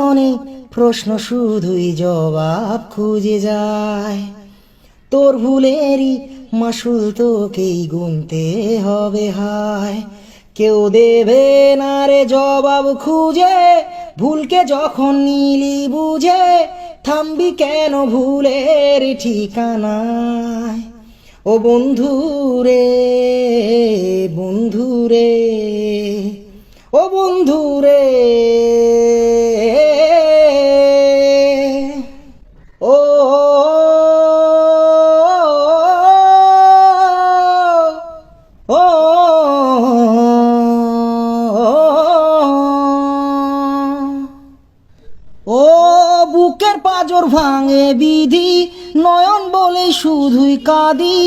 মনে প্রশ্ন শুধুই জবাব খুঁজে যায়। তোর ভুলেরই মাসুল তোকেই গুনতে হবে হায়। কেউ দেবে না রে জবাব খুঁজে, ভুলকে যখন নিলি বুঝে, থামবি কেন ভুলের ঠিকানায়? ও বন্ধু রে, বন্ধু রে, ও বন্ধু রে, ও ও ও বুকের পাঁজর ভাঙে বিধি, নয়ন বলে শুধুই কাঁদি,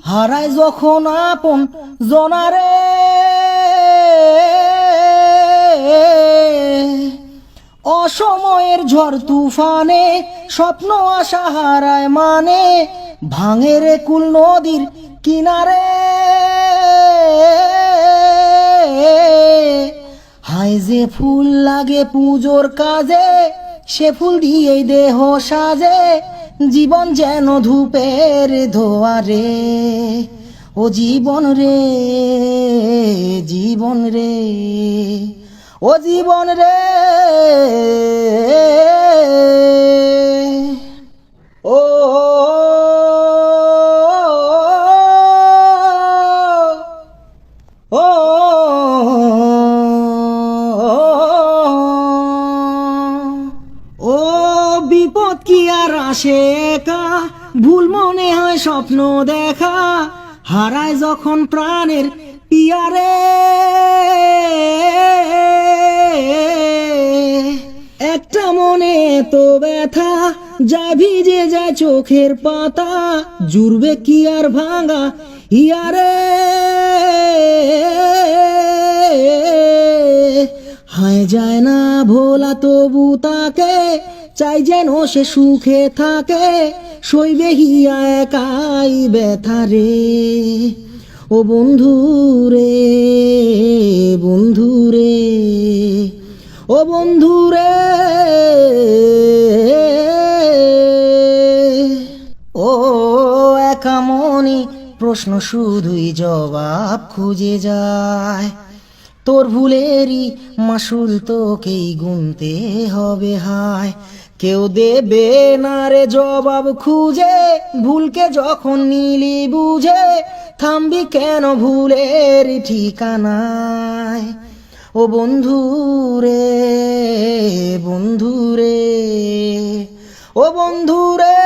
হারায় যখন আপন জনারে। অসময়ের ঝড় তুফানে স্বপ্ন আশা হারায় মানে, ভাঙে রে কুল নদীর কিনারে। হায় যে ফুল লাগে পুজোর কাজে, সে ফুল দিয়েই দেহ সাজে, জীবন যেন ধূপের ধোয়ারে। ও জীবন রে, জীবন রে, ও জীবন রে, ও ও ও বিপদ কি আর আসে একা, ভুল মনে হয় স্বপ্ন দেখা, হারায় যখন প্রাণের পিয়ারে। একটা মনে তো ব্যথা, যায় ভিজে যায় চোখের পাতা, জুড়বে কি আর ভাঙা হিয়ারে। হায় যায় না ভোলা তবু তাকে, চাই যেন সে সুখে থাকে, সইবে হিয়া একাই ব্যথা রে। ও বন্ধু রে, বন্ধু রে, ও বন্ধু রে, ও একা মনে প্রশ্ন শুধুই জবাব খুঁজে যায়। তোর ভুলেরই মাসুল তোকেই গুনতে হবে হায়। কেউ দেবে না রে জবাব খুঁজে, ভুলকে যখন নিলি বুঝে, থামবি কেন ভুলের ঠিকানায়? ও বন্ধু রে, বন্ধু রে, ও বন্ধু রে।